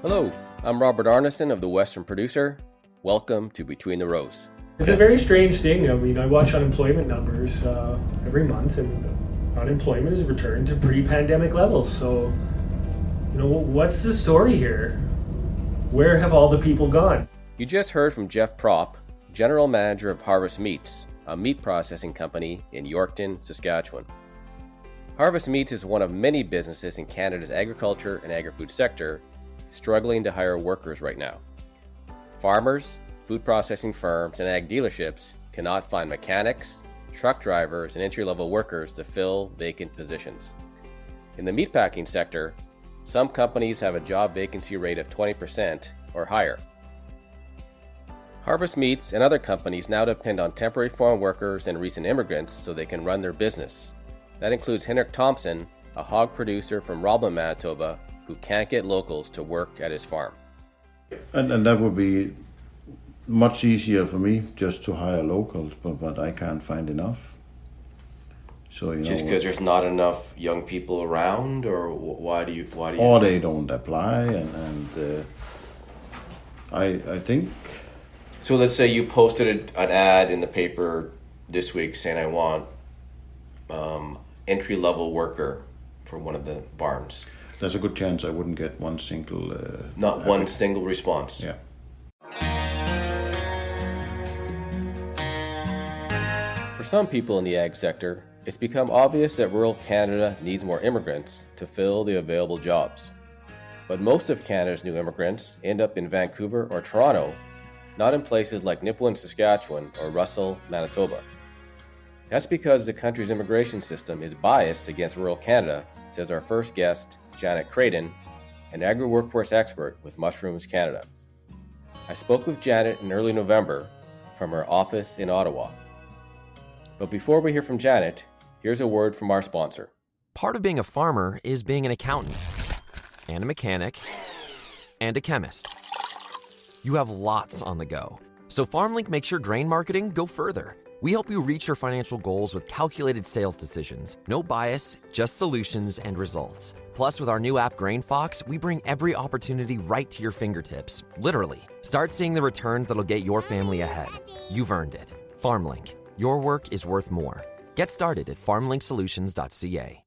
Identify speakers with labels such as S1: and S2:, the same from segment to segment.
S1: Hello, I'm Robert Arnason of the Western Producer. Welcome to Between the Rows.
S2: It's a very strange thing. I mean, I watch unemployment numbers every month, and unemployment has returned to pre-pandemic levels. So, what's the story here? Where have all the people gone?
S1: You just heard from Jeff Propp, General Manager of Harvest Meats, a meat processing company in Yorkton, Saskatchewan. Harvest Meats is one of many businesses in Canada's agriculture and agri-food sector struggling to hire workers right now. Farmers, food processing firms, and ag dealerships cannot find mechanics, truck drivers, and entry-level workers to fill vacant positions. In the meatpacking sector, some companies have a job vacancy rate of 20% or higher. Harvest Meats and other companies now depend on temporary foreign workers and recent immigrants so they can run their business. That includes Henrik Thompson, a hog producer from Roblin, Manitoba, who can't get locals to work at his farm.
S3: And that would be much easier for me just to hire locals, but I can't find enough. So
S1: just because there's not enough young people around, or why do you?
S3: Or they don't apply, and I think.
S1: So let's say you posted an ad in the paper this week saying I want entry-level worker for one of the barns.
S3: There's a good chance I wouldn't get one single...
S1: Not one single response.
S3: Yeah.
S1: For some people in the ag sector, it's become obvious that rural Canada needs more immigrants to fill the available jobs. But most of Canada's new immigrants end up in Vancouver or Toronto, not in places like Nipawin, Saskatchewan or Russell, Manitoba. That's because the country's immigration system is biased against rural Canada, says our first guest, Janet Krayden, an agri-workforce expert with Mushrooms Canada. I spoke with Janet in early November from her office in Ottawa. But before we hear from Janet, here's a word from our sponsor.
S4: Part of being a farmer is being an accountant, and a mechanic, and a chemist. You have lots on the go. So FarmLink makes your grain marketing go further. We help you reach your financial goals with calculated sales decisions. No bias, just solutions and results. Plus, with our new app GrainFox, we bring every opportunity right to your fingertips. Literally. Start seeing the returns that'll get your family ahead. You've earned it. FarmLink. Your work is worth more. Get started at farmlinksolutions.ca.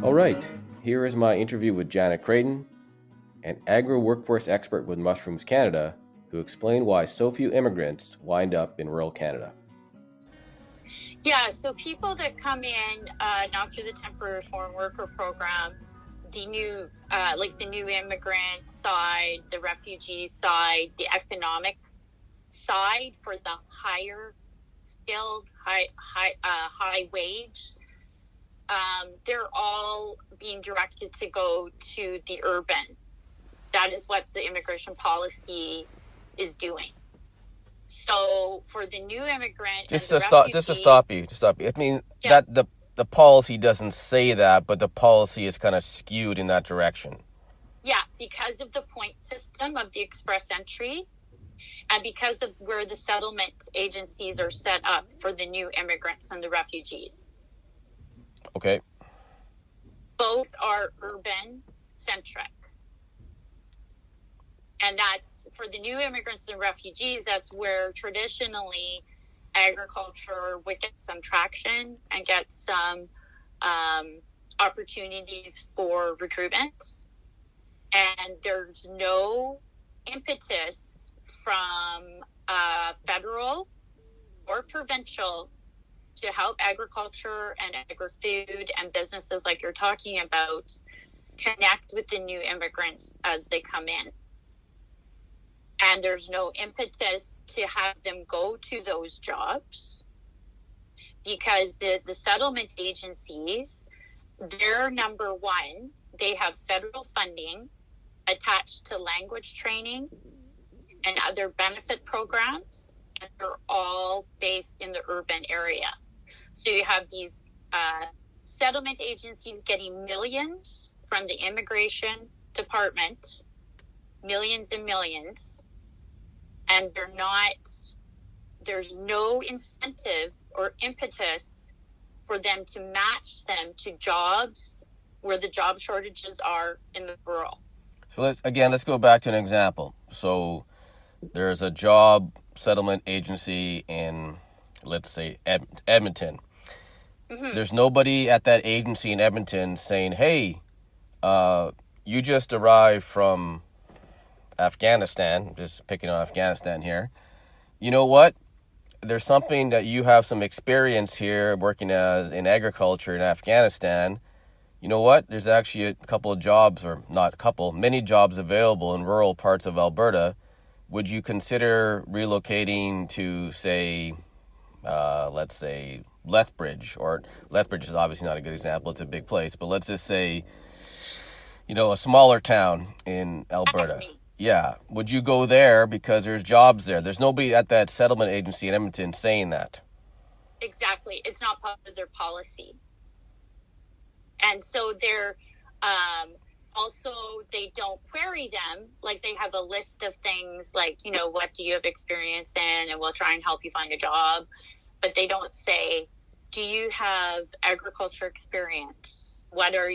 S1: All right, here is my interview with Janet Krayden, an agri-workforce expert with Mushrooms Canada, who explained why so few immigrants wind up in rural Canada.
S5: Yeah, so people that come in not through the temporary foreign worker program, the new immigrant side, the refugee side, the economic side for the higher skilled, high wage, they're all being directed to go to the urban. That is what the immigration policy is doing. So for the new immigrant,
S1: Just to stop you. I mean,
S5: yeah.
S1: that the policy doesn't say that, but the policy is kind of skewed in that direction.
S5: Yeah, because of the point system of the express entry, and because of where the settlement agencies are set up for the new immigrants and the refugees.
S1: Okay.
S5: Both are urban centric. And that's for the new immigrants and refugees, that's where traditionally agriculture would get some traction and get some opportunities for recruitment. And there's no impetus from federal or provincial to help agriculture and agri-food and businesses like you're talking about connect with the new immigrants as they come in. And there's no impetus to have them go to those jobs because the settlement agencies, they're number one, they have federal funding attached to language training and other benefit programs, and they're all based in the urban area. So you have these settlement agencies getting millions from the immigration department, millions and millions, and there's no incentive or impetus for them to match them to jobs where the job shortages are in the rural.
S1: So let's go back to an example. So there's a job settlement agency in, let's say, Edmonton.
S5: Mm-hmm.
S1: There's nobody at that agency in Edmonton saying, hey, you just arrived from Afghanistan, just picking on Afghanistan here. You know what? There's something that you have some experience here working in agriculture in Afghanistan. You know what? There's actually a couple of jobs, or not a couple, many jobs available in rural parts of Alberta. Would you consider relocating to, say, let's say, Lethbridge? Or Lethbridge is obviously not a good example. It's a big place. But let's just say, a smaller town in Alberta. Yeah. Would you go there because there's jobs there? There's nobody at that settlement agency in Edmonton saying that.
S5: Exactly. It's not part of their policy. And so they're also, they don't query them. Like, they have a list of things like, what do you have experience in? And we'll try and help you find a job. But they don't say, do you have agriculture experience? What are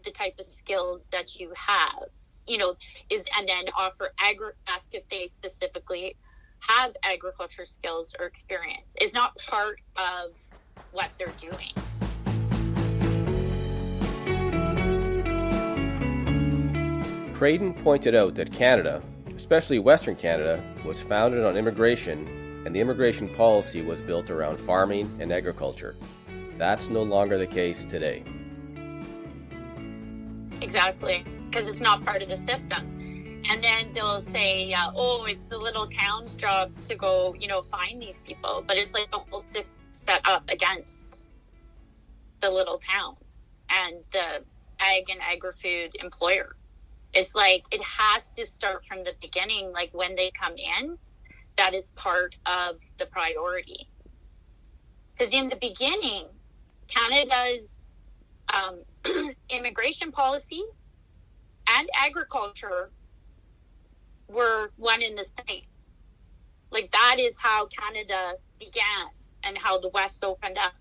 S5: the type of skills that you have? And then ask if they specifically have agriculture skills or experience. It's not part of what they're doing.
S1: Krayden pointed out that Canada, especially Western Canada, was founded on immigration, and the immigration policy was built around farming and agriculture. That's no longer the case today.
S5: Exactly, because it's not part of the system. And then they'll say, it's the little town's jobs to go, find these people. But it's like the whole system set up against the little town and the ag and agri-food employer. It's like it has to start from the beginning, like when they come in, that is part of the priority. Because in the beginning, Canada's immigration policy and agriculture were one in the same. Like, that is how Canada began and how the West opened up.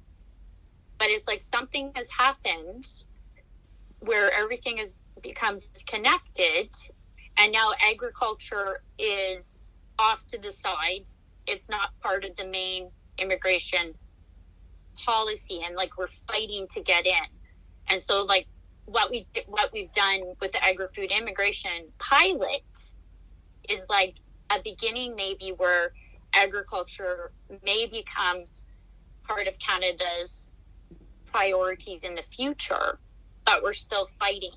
S5: But it's like something has happened where everything has become disconnected, and now agriculture is off to the side. It's not part of the main immigration policy, and like we're fighting to get in. And so like what we've done with the agri-food immigration pilot is like a beginning maybe where agriculture may become part of Canada's priorities in the future, but we're still fighting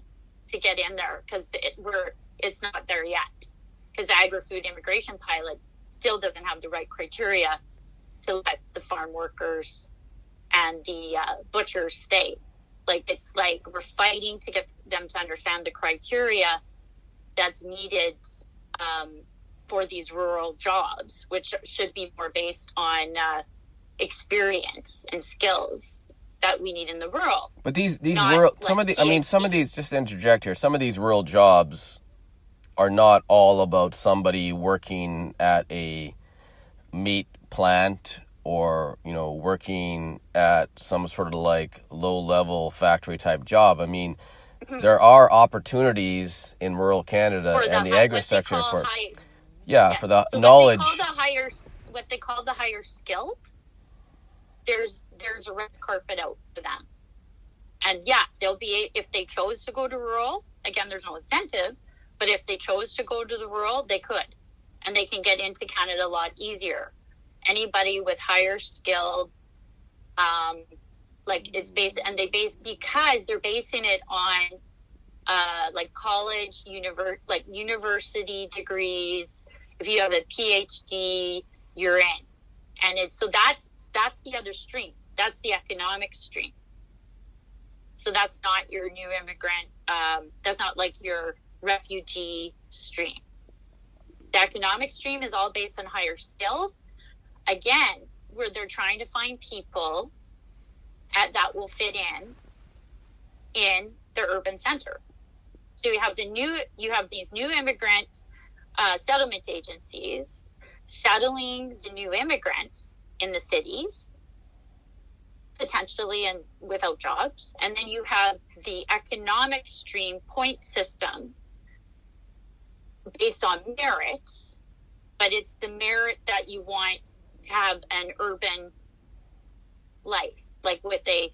S5: to get in there because it's not there yet, because the agri-food immigration pilot still doesn't have the right criteria to let the farm workers and the butchers stay. Like, it's like we're fighting to get them to understand the criteria that's needed for these rural jobs, which should be more based on experience and skills that we need in the rural.
S1: But these rural, some of these, just to interject here, some of these rural jobs are not all about somebody working at a meat plant or, working at some sort of like low-level factory type job. I mean, there are opportunities in rural Canada and the agri sector for the
S5: so
S1: knowledge.
S5: What they call the higher skilled, there's a red carpet out for them. And they'll be, if they chose to go to rural, again, there's no incentive, but if they chose to go to the rural, they could. And they can get into Canada a lot easier. Anybody with higher skilled, because they're basing it on college, university degrees. If you have a PhD, you're in. And that's the other stream. That's the economic stream. So that's not your new immigrant. That's not like your refugee stream. The economic stream is all based on higher skill. Again, where they're trying to find people that will fit in the urban center. So you have these new immigrant settlement agencies settling the new immigrants in the cities. potentially and without jobs. And then you have the economic stream point system based on merit, but it's the merit that you want to have an urban life, like with a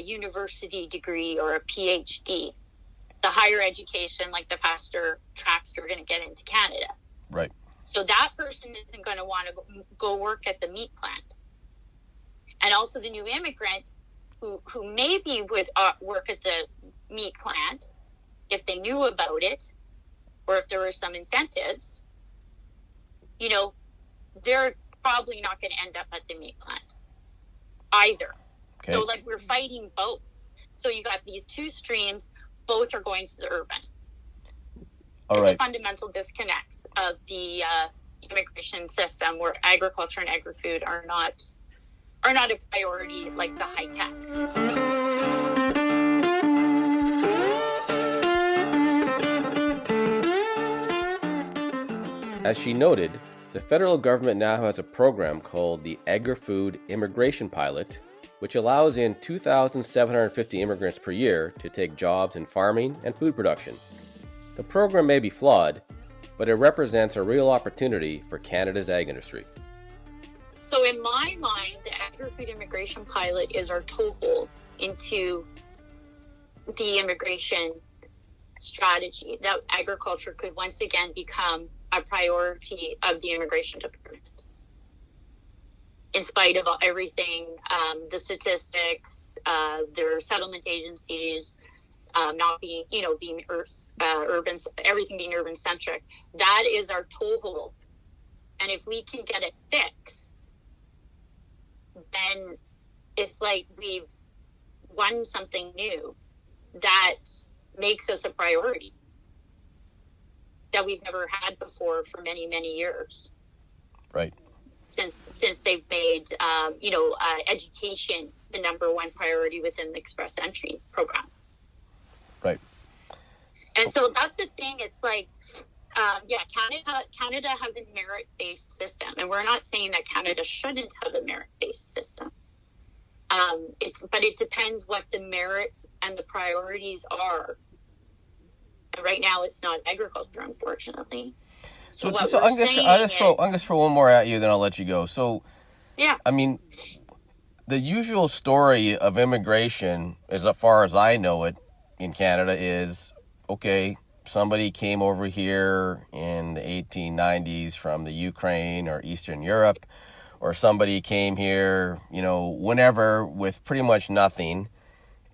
S5: university degree or a PhD. The higher education, like the faster tracks you're going to get into Canada.
S1: Right.
S5: So that person isn't going to want to go work at the meat plant. And also the new immigrant who maybe would work at the meat plant if they knew about it, or if there were some incentives, you know, they're probably not going to end up at the meat plant either.
S1: Okay.
S5: So like we're fighting both. So you got these two streams, both are going to the urban.
S1: All
S5: There's
S1: right.
S5: a fundamental disconnect of the immigration system where agriculture and agri-food are not a priority like the high tech.
S1: As she noted, the federal government now has a program called the Agri-Food Immigration Pilot, which allows in 2,750 immigrants per year to take jobs in farming and food production. The program may be flawed, but it represents a real opportunity for Canada's ag industry.
S5: So in my mind, the Agri-Food Immigration Pilot is our toehold into the immigration strategy, that agriculture could once again become a priority of the immigration department. In spite of everything, the statistics, their settlement agencies not being, being urban, everything being urban centric, that is our toehold. And if we can get it fixed, then it's like we've won something new that makes us a priority that we've never had before for many, many years.
S1: Right.
S5: Since they've made, education the number one priority within the Express Entry program.
S1: Right.
S5: And so that's the thing. It's like, Canada has a merit-based system, and we're not saying that Canada shouldn't have a merit-based system. But it depends what the merits and the priorities are. And right now, it's not agriculture, unfortunately.
S1: So I'm gonna throw one more at you, then I'll let you go. So,
S5: yeah,
S1: I mean, the usual story of immigration, as far as I know it, in Canada is, okay, somebody came over here in the 1890s from the Ukraine or Eastern Europe, or somebody came here, whenever with pretty much nothing.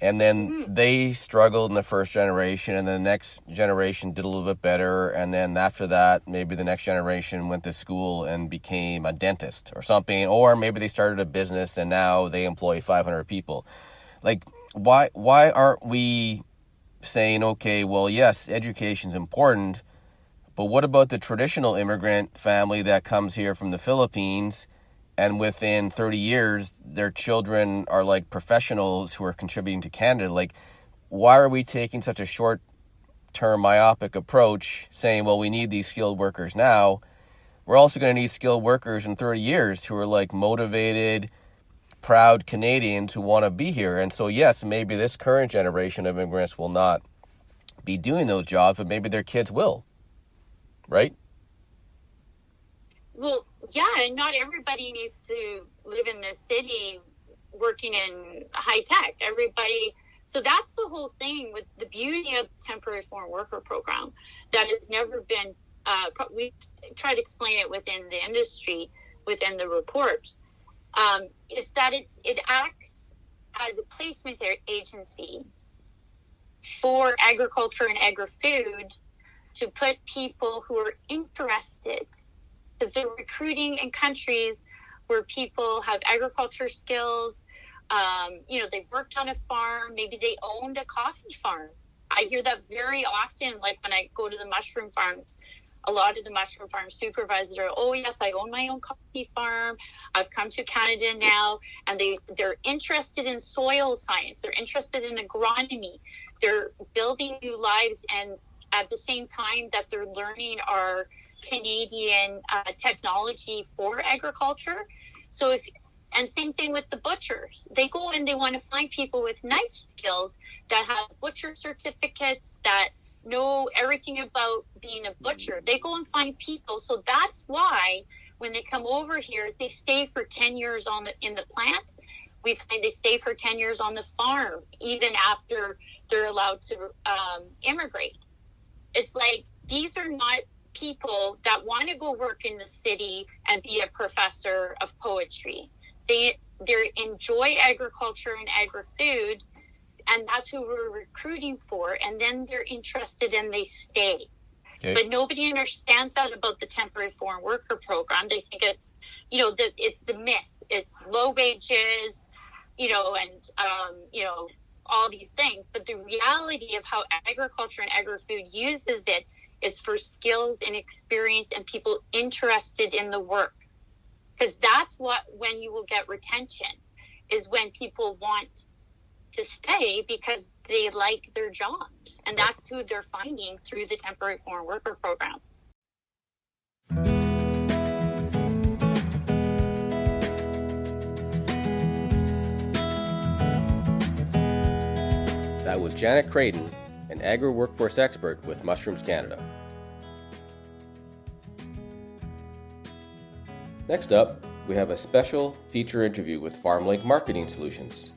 S1: And then they struggled in the first generation, and then the next generation did a little bit better. And then after that, maybe the next generation went to school and became a dentist or something. Or maybe they started a business and now they employ 500 people. Like, why aren't we saying, okay, well, yes, education's important, but what about the traditional immigrant family that comes here from the Philippines, and within 30 years, their children are like professionals who are contributing to Canada? Like, why are we taking such a short-term myopic approach, saying, well, we need these skilled workers now? We're also going to need skilled workers in 30 years who are like motivated, proud Canadians who want to be here. And so, yes, maybe this current generation of immigrants will not be doing those jobs, but maybe their kids will, right?
S5: Well, yeah, and not everybody needs to live in the city working in high tech. So that's the whole thing with the beauty of the temporary foreign worker program that has never been, we try to explain it within the industry, within the report, is that it acts as a placement agency for agriculture and agri-food to put people who are interested, because they're recruiting in countries where people have agriculture skills. They've worked on a farm. Maybe they owned a coffee farm. I hear that very often, like when I go to the mushroom farms. A lot of the mushroom farm supervisors are, oh, yes, I own my own coffee farm. I've come to Canada now. And they're interested in soil science. They're interested in agronomy. They're building new lives. And at the same time that they're learning our Canadian technology for agriculture. So And same thing with the butchers. They go and they want to find people with knife skills that have butcher certificates, that know everything about being a butcher. They go and find people. So that's why when they come over here, they stay for 10 years in the plant. We find they stay for 10 years on the farm, even after they're allowed to immigrate. It's like, these are not people that want to go work in the city and be a professor of poetry. They enjoy agriculture and agri-food, and that's who we're recruiting for. And then they're interested and they stay. Okay. But nobody understands that about the temporary foreign worker program. They think it's, it's the myth. It's low wages, and all these things. But the reality of how agriculture and agri-food uses it is for skills and experience and people interested in the work. Because that's when you will get retention, is when people want to stay because they like their jobs. And that's who they're finding through the temporary foreign worker program.
S1: That was Janet Krayden, an agri-workforce expert with Mushrooms Canada. Next up, we have a special feature interview with FarmLink Marketing Solutions.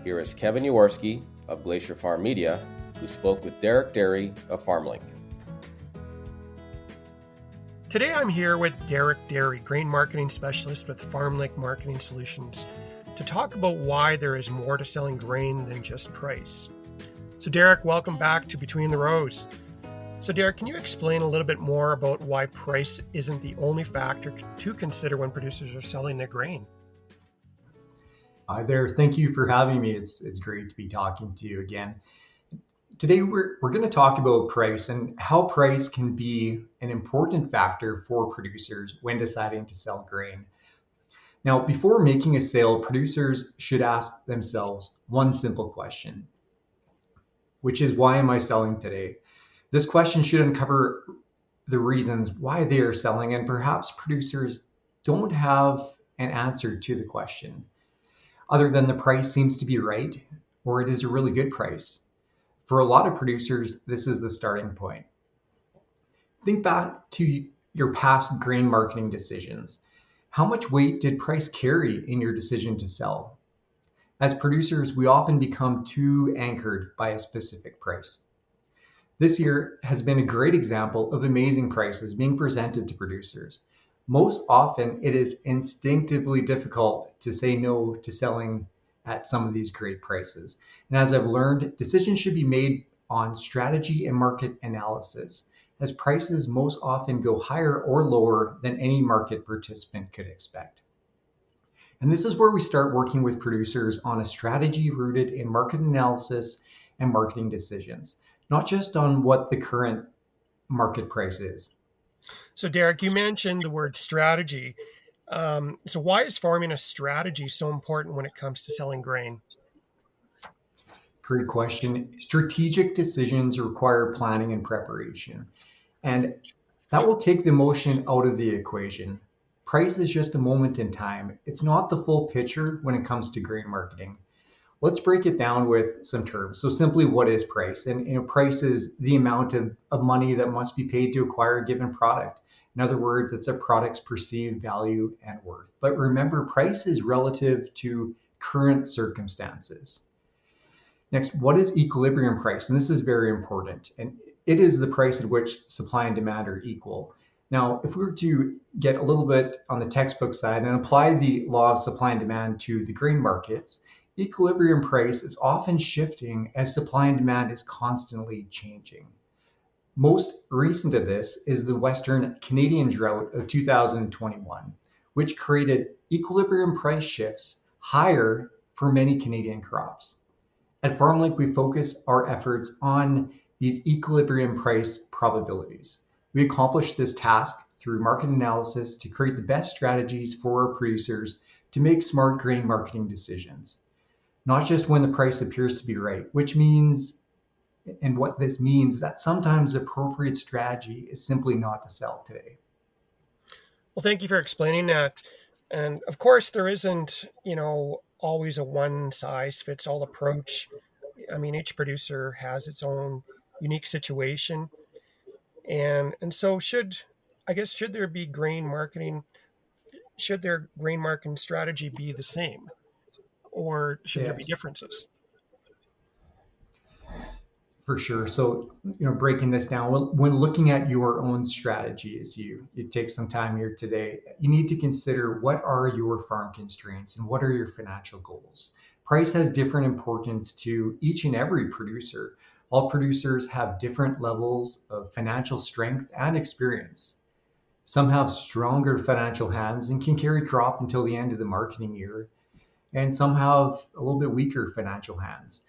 S1: Here is Kevin Jaworski of Glacier Farm Media, who spoke with Derek Derry of FarmLink.
S6: Today I'm here with Derek Derry, Grain Marketing Specialist with FarmLink Marketing Solutions, to talk about why there is more to selling grain than just price. So Derek, welcome back to Between the Rows. So Derek, can you explain a little bit more about why price isn't the only factor to consider when producers are selling their grain?
S7: Hi there. Thank you for having me. It's great to be talking to you again. Today we're going to talk about price and how price can be an important factor for producers when deciding to sell grain. Now, before making a sale, producers should ask themselves one simple question, which is, why am I selling today? This question should uncover the reasons why they are selling, and perhaps producers don't have an answer to the question, other than the price seems to be right, or it is a really good price. For a lot of producers, this is the starting point. Think back to your past grain marketing decisions. How much weight did price carry in your decision to sell? As producers, we often become too anchored by a specific price. This year has been a great example of amazing prices being presented to producers. Most often, it is instinctively difficult to say no to selling at some of these great prices. And as I've learned, decisions should be made on strategy and market analysis, as prices most often go higher or lower than any market participant could expect. And this is where we start working with producers on a strategy rooted in market analysis and marketing decisions, not just on what the current market price is.
S6: So Derek, you mentioned the word strategy. So why is forming a strategy so important when it comes to selling grain?
S7: Great question. Strategic decisions require planning and preparation, and that will take the emotion out of the equation. Price is just a moment in time. It's not the full picture when it comes to grain marketing. Let's break it down with some terms. So simply, what is price? And price is the amount of money that must be paid to acquire a given product. In other words, it's a product's perceived value and worth. But remember, price is relative to current circumstances. Next, what is equilibrium price? And this is very important. And it is the price at which supply and demand are equal. Now, if we were to get a little bit on the textbook side and apply the law of supply and demand to the grain markets, equilibrium price is often shifting as supply and demand is constantly changing. Most recent of this is the Western Canadian drought of 2021, which created equilibrium price shifts higher for many Canadian crops. At FarmLink, we focus our efforts on these equilibrium price probabilities. We accomplish this task through market analysis to create the best strategies for our producers to make smart grain marketing decisions, not just when the price appears to be right, which means, and what this means, that sometimes appropriate strategy is simply not to sell today.
S6: Well, thank you for explaining that. And of course, there isn't, always a one size fits all approach. I mean, each producer has its own unique situation. And so should there be grain marketing, should their grain marketing strategy be the same, or should there be
S7: Yes.
S6: differences?
S7: For sure. So, breaking this down, when looking at your own strategy, as you take some time here today, you need to consider what are your farm constraints and what are your financial goals. Price has different importance to each and every producer. All producers have different levels of financial strength and experience. Some have stronger financial hands and can carry crop until the end of the marketing year, and some have a little bit weaker financial hands.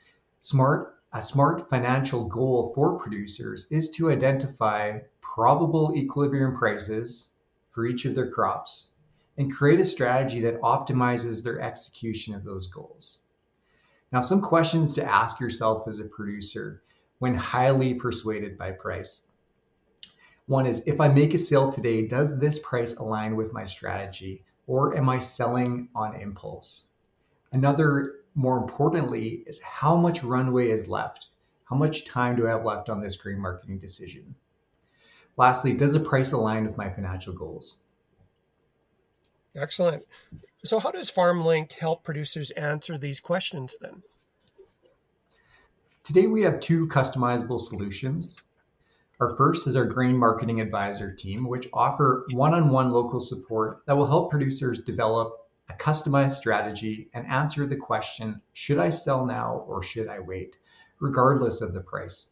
S7: A smart financial goal for producers is to identify probable equilibrium prices for each of their crops and create a strategy that optimizes their execution of those goals. Now, some questions to ask yourself as a producer when highly persuaded by price. One is, if I make a sale today, does this price align with my strategy, or am I selling on impulse? Another, more importantly, is how much runway is left? How much time do I have left on this grain marketing decision? Lastly, does the price align with my financial goals?
S6: Excellent. So how does FarmLink help producers answer these questions then?
S7: Today we have two customizable solutions. Our first is our grain marketing advisor team, which offer one-on-one local support that will help producers develop a customized strategy and answer the question, should I sell now or should I wait, regardless of the price?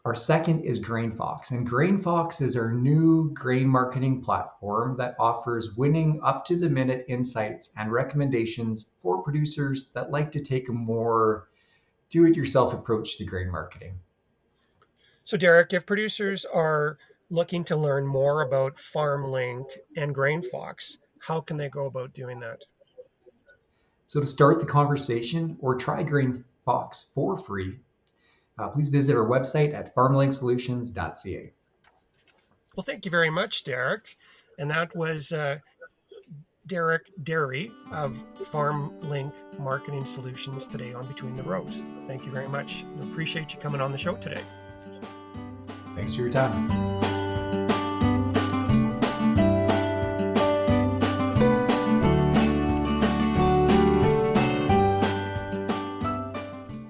S7: Our second is GrainFox, and GrainFox is our new grain marketing platform that offers winning up-to-the-minute insights and recommendations for producers that like to take a more do-it-yourself approach to grain marketing.
S6: So Derek, if producers are looking to learn more about FarmLink and GrainFox, how can they go about doing that?
S7: So to start the conversation or try GrainFox for free, please visit our website at farmlinksolutions.ca.
S6: Well, thank you very much, Derek. And that was Derek Derry of FarmLink Marketing Solutions today on Between the Rows. Thank you very much. I appreciate you coming on the show today.
S7: Thanks for your time.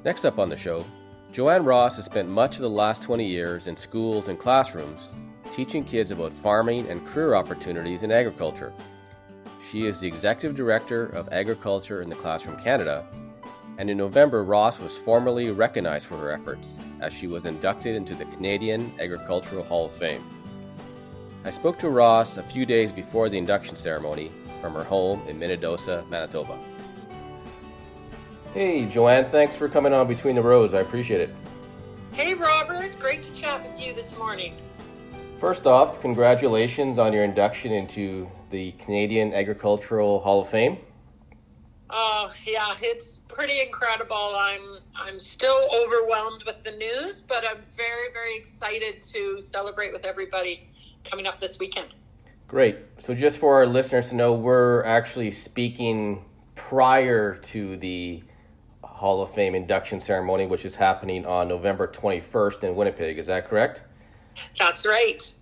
S1: Next up on the show, Johanne Ross has spent much of the last 20 years in schools and classrooms teaching kids about farming and career opportunities in agriculture. She is the Executive Director of Agriculture in the Classroom Canada, and in November, Ross was formally recognized for her efforts as she was inducted into the Canadian Agricultural Hall of Fame. I spoke to Ross a few days before the induction ceremony from her home in Minnedosa, Manitoba. Hey, Johanne, thanks for coming on Between the Rows. I appreciate it.
S8: Hey, Robert. Great to chat with you this morning.
S1: First off, congratulations on your induction into the Canadian Agricultural Hall of Fame.
S8: Oh, yeah, it's pretty incredible. I'm still overwhelmed with the news, but I'm very, very excited to celebrate with everybody coming up this weekend.
S1: Great. So just for our listeners to know, we're actually speaking prior to the Hall of Fame induction ceremony, which is happening on November 21st in Winnipeg. Is that correct?
S8: That's right.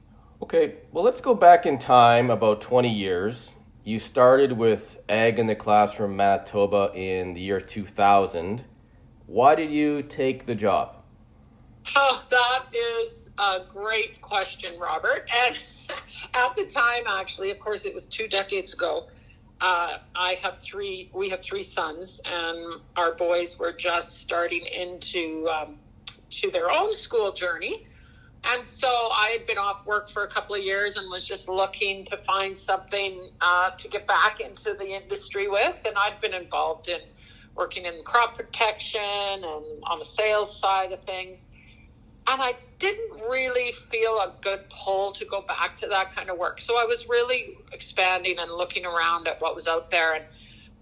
S1: Okay, well, let's go back in time about 20 years. You started with Ag in the Classroom Manitoba in the year 2000. Why did you take the job?
S8: Oh, that is a great question, Robert. And at the time, actually, of course, it was 2 decades ago. We have three sons, and our boys were just starting into to their own school journey. And so I had been off work for a couple of years and was just looking to find something to get back into the industry with. And I'd been involved in working in crop protection and on the sales side of things. And I didn't really feel a good pull to go back to that kind of work. So I was really expanding and looking around at what was out there. And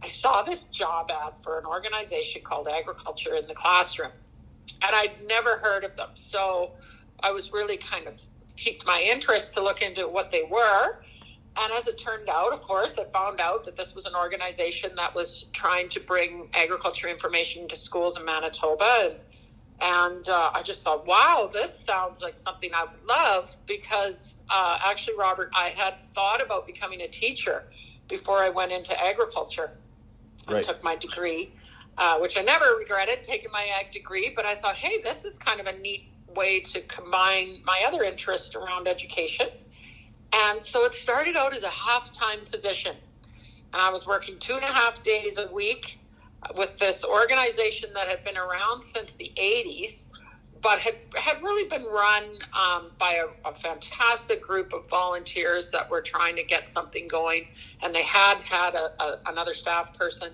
S8: I saw this job ad for an organization called Agriculture in the Classroom. And I'd never heard of them. So I was really kind of piqued my interest to look into what they were. And as it turned out, of course, I found out that this was an organization that was trying to bring agriculture information to schools in Manitoba. And I just thought, wow, this sounds like something I would love, because actually, Robert, I had thought about becoming a teacher before I went into agriculture and took my degree, which I never regretted taking my ag degree. But I thought, hey, this is kind of a neat way to combine my other interest around education. And so it started out as a half-time position. And I was working 2.5 days a week with this organization that had been around since the 80s, but had really been run by a fantastic group of volunteers that were trying to get something going. And they had another staff person.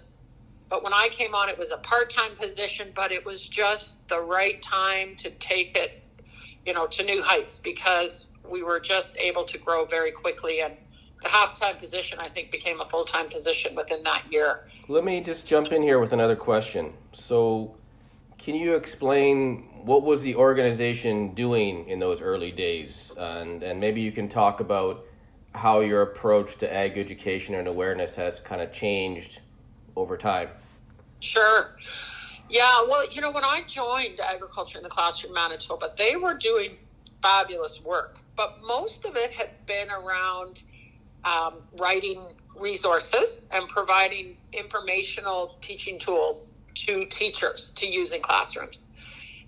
S8: But when I came on, it was a part-time position, but it was just the right time to take it, to new heights, because we were just able to grow very quickly. And the half-time position, I think, became a full-time position within that year.
S1: Let me just jump in here with another question. So can you explain what was the organization doing in those early days? And maybe you can talk about how your approach to ag education and awareness has kind of changed over time.
S8: Sure. Yeah, well, when I joined Agriculture in the Classroom Manitoba, they were doing fabulous work, but most of it had been around writing resources and providing informational teaching tools to teachers to use in classrooms.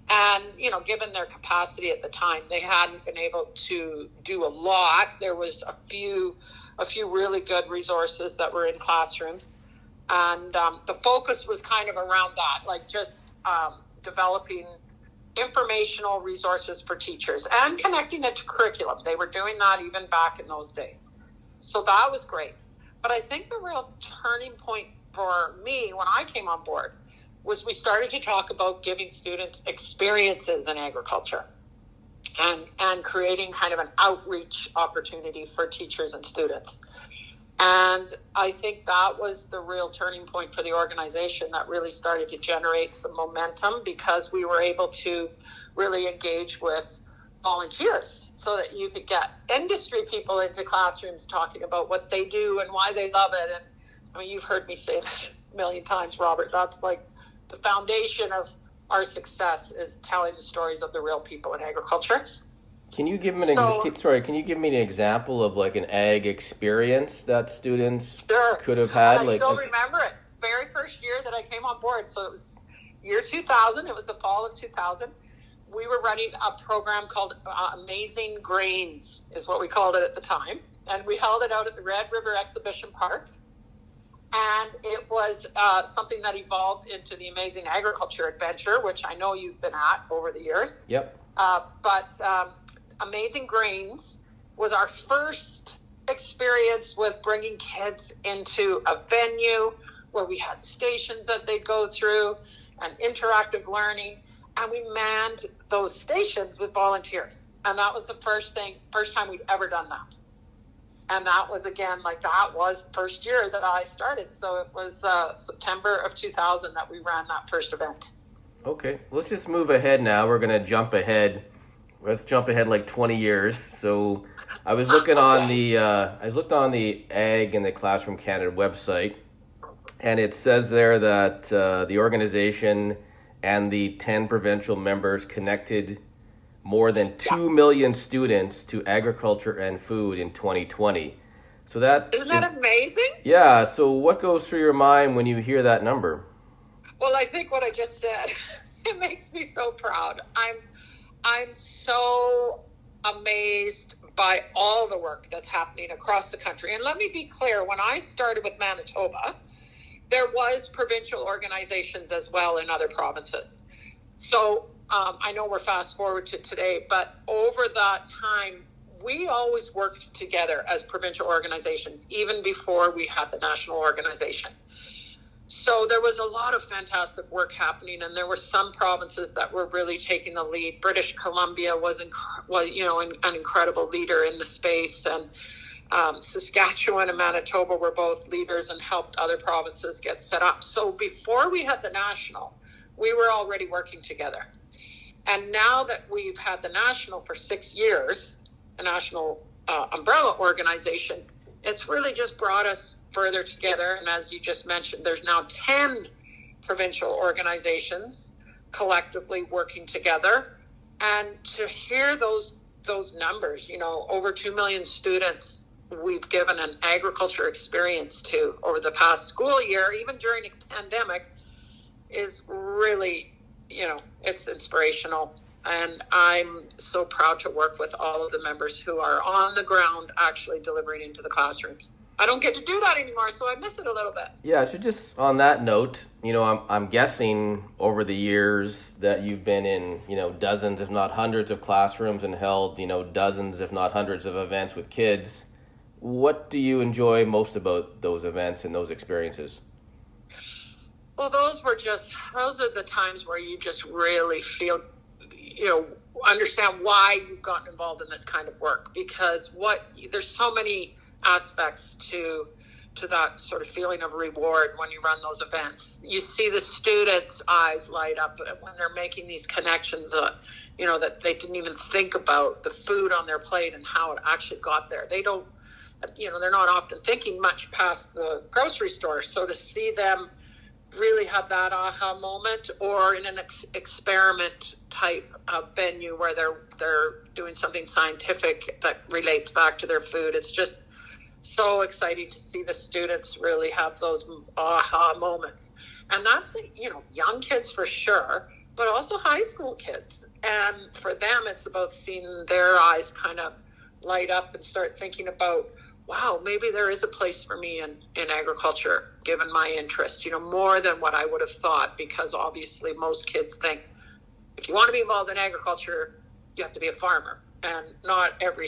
S8: And, given their capacity at the time, they hadn't been able to do a lot. There was a few really good resources that were in classrooms. And the focus was kind of around that, like just developing informational resources for teachers and connecting it to curriculum. They were doing that even back in those days. So that was great. But I think the real turning point for me when I came on board was we started to talk about giving students experiences in agriculture and creating kind of an outreach opportunity for teachers and students. And I think that was the real turning point for the organization that really started to generate some momentum, because we were able to really engage with volunteers so that you could get industry people into classrooms talking about what they do and why they love it. And I mean, you've heard me say this a million times, Robert, that's like the foundation of our success, is telling the stories of the real people in agriculture.
S1: Can you give me an example of like an ag experience that students could have had?
S8: I still remember it. Very first year that I came on board. So it was year 2000. It was the fall of 2000. We were running a program called Amazing Grains, is what we called it at the time. And we held it out at the Red River Exhibition Park. And it was something that evolved into the Amazing Agriculture Adventure, which I know you've been at over the years.
S1: Yep.
S8: But Amazing Grains was our first experience with bringing kids into a venue where we had stations that they'd go through and interactive learning. And we manned those stations with volunteers. And that was the first time we'd ever done that. And that was, again, that was the first year that I started. So it was September of 2000 that we ran that first event.
S1: Okay, let's just move ahead now. We're going to jump ahead. Let's jump ahead like 20 years. So I was looking on the Ag in the Classroom Canada website, and it says there that the organization and the 10 provincial members connected more than 2 million students to agriculture and food in 2020. So
S8: Isn't that amazing?
S1: Yeah, so what goes through your mind when you hear that number?
S8: Well, I think what I just said, it makes me so proud. I'm so amazed by all the work that's happening across the country. And let me be clear, when I started with Manitoba, there was provincial organizations as well in other provinces. So I know we're fast forward to today, but over that time, we always worked together as provincial organizations, even before we had the national organization. So there was a lot of fantastic work happening, and there were some provinces that were really taking the lead. British Columbia was an incredible leader in the space, and Saskatchewan and Manitoba were both leaders and helped other provinces get set up. So before we had the national, we were already working together. And now that we've had the national for 6 years, a national umbrella organization, it's really just brought us further together. And as you just mentioned, there's now 10 provincial organizations collectively working together. And to hear those numbers, over 2 million students we've given an agriculture experience to over the past school year, even during a pandemic, is really, it's inspirational. And I'm so proud to work with all of the members who are on the ground actually delivering into the classrooms. I don't get to do that anymore, so I miss it a little bit.
S1: Yeah, so just on that note, I'm guessing over the years that you've been in, dozens, if not hundreds of classrooms and held, dozens, if not hundreds of events with kids. What do you enjoy most about those events and those experiences?
S8: Well, those are the times where you just really feel, understand why you've gotten involved in this kind of work, because there's so many aspects to that sort of feeling of reward when you run those events. You see the students' eyes light up when they're making these connections, that they didn't even think about the food on their plate and how it actually got there. They don't, they're not often thinking much past the grocery store. So to see them really have that aha moment, or in an experiment type of venue where they're doing something scientific that relates back to their food, it's just so exciting to see the students really have those aha moments. And that's, young kids for sure, but also high school kids. And for them, it's about seeing their eyes kind of light up and start thinking about, wow, maybe there is a place for me in agriculture, given my interest, more than what I would have thought, because obviously most kids think if you want to be involved in agriculture, you have to be a farmer. And not every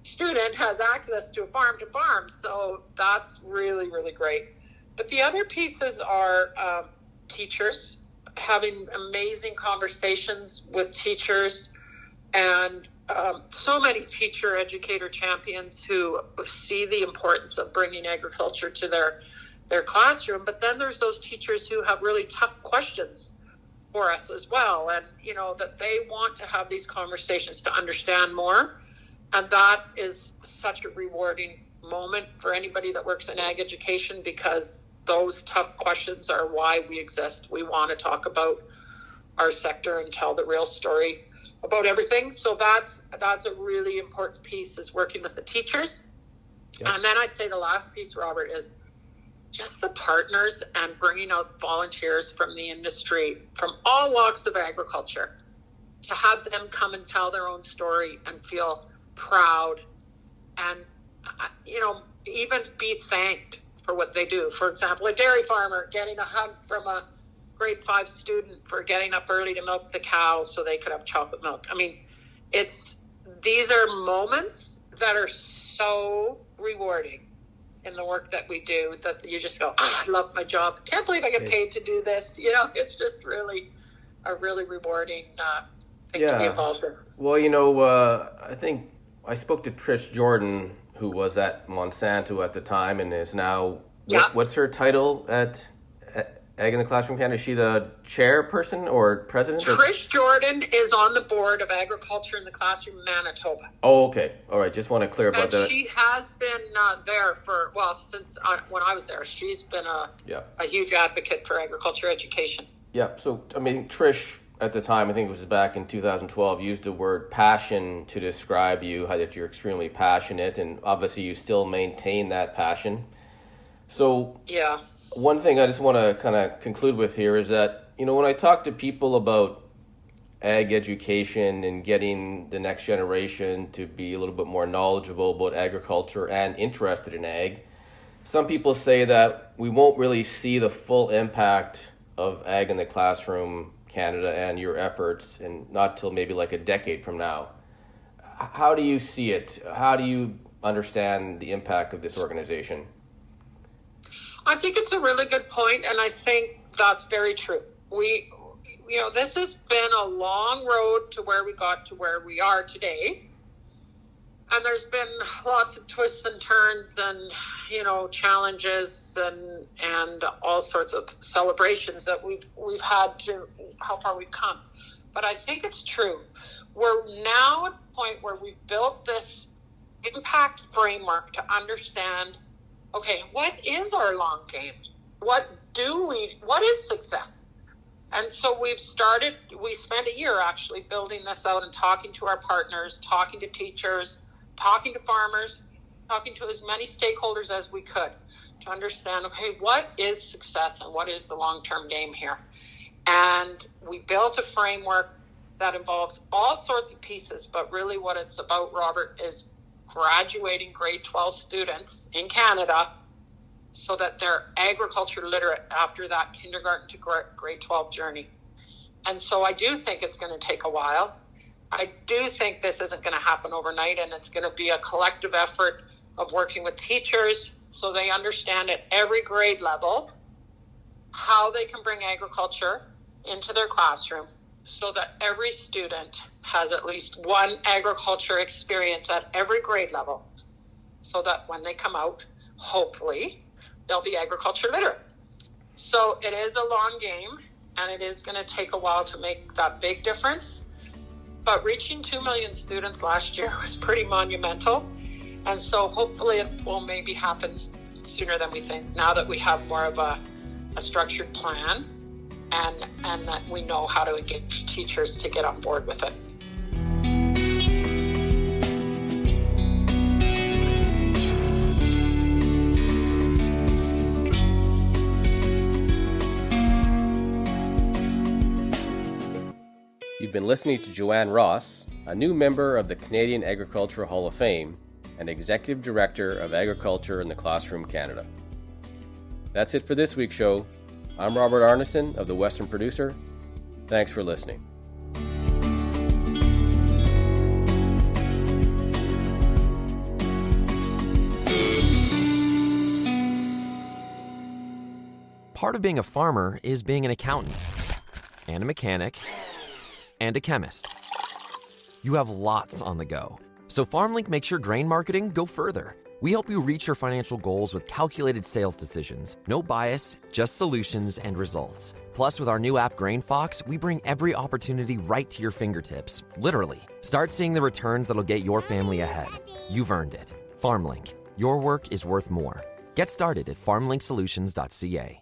S8: student has access to a farm to farm. So that's really, really great. But the other pieces are teachers, having amazing conversations with teachers, and so many teacher educator champions who see the importance of bringing agriculture to their classroom. But then there's those teachers who have really tough questions for us as well. And, that they want to have these conversations to understand more. And that is such a rewarding moment for anybody that works in ag education, because those tough questions are why we exist. We want to talk about our sector and tell the real story about everything. So that's a really important piece, is working with the teachers. Yep. And then I'd say the last piece, Robert, is just the partners and bringing out volunteers from the industry, from all walks of agriculture, to have them come and tell their own story and feel proud and, even be thanked for what they do. For example, a dairy farmer getting a hug from a grade 5 student for getting up early to milk the cow so they could have chocolate milk. I mean, these are moments that are so rewarding in the work that we do, that you just go, I love my job. Can't believe I get paid to do this. It's just really a really rewarding thing to be involved in.
S1: Well, I think I spoke to Trish Jordan, who was at Monsanto at the time and is now, what's her title at Ag in the Classroom Canada? Is she the chairperson or president?
S8: Trish Jordan is on the board of Agriculture in the Classroom Manitoba.
S1: Oh, okay. All right. Just want to clear about that.
S8: And she has been there since when I was there. She's been a huge advocate for agriculture education.
S1: Yeah. So, Trish at the time, I think it was back in 2012, used the word passion to describe you, how that you're extremely passionate, and obviously you still maintain that passion. So, one thing I just want to kind of conclude with here is that, when I talk to people about ag education and getting the next generation to be a little bit more knowledgeable about agriculture and interested in ag, some people say that we won't really see the full impact of Ag in the Classroom Canada and your efforts, and not till maybe like a decade from now. How do you see it? How do you understand the impact of this organization?
S8: I think it's a really good point, and I think that's very true. This has been a long road to where we got to where we are today. And there's been lots of twists and turns and, challenges and all sorts of celebrations that we've had to how far we've come. But I think it's true. We're now at the point where we've built this impact framework to understand, okay, what is our long game? What is success? And so we spent a year actually building this out and talking to our partners, talking to teachers, talking to farmers, talking to as many stakeholders as we could to understand, okay, what is success and what is the long-term game here? And we built a framework that involves all sorts of pieces, but really what it's about, Robert, is graduating grade 12 students in Canada so that they're agriculture literate after that kindergarten to grade 12 journey. And so I do think it's going to take a while. I do think this isn't going to happen overnight, and it's going to be a collective effort of working with teachers so they understand at every grade level how they can bring agriculture into their classroom so that every student has at least one agriculture experience at every grade level, so that when they come out, hopefully, they'll be agriculture literate. So it is a long game, and it is going to take a while to make that big difference. But reaching 2 million students last year was pretty monumental. And so hopefully it will maybe happen sooner than we think, now that we have more of a structured plan and that we know how to engage teachers to get on board with it.
S1: You've been listening to Johanne Ross, a new member of the Canadian Agricultural Hall of Fame and Executive Director of Agriculture in the Classroom Canada. That's it for this week's show. I'm Robert Arnason of The Western Producer. Thanks for listening.
S4: Part of being a farmer is being an accountant, and a mechanic, and a chemist. You have lots on the go. So FarmLink makes your grain marketing go further. We help you reach your financial goals with calculated sales decisions. No bias, just solutions and results. Plus, with our new app GrainFox, we bring every opportunity right to your fingertips. Literally. Start seeing the returns that'll get your family ahead. You've earned it. FarmLink. Your work is worth more. Get started at farmlinksolutions.ca.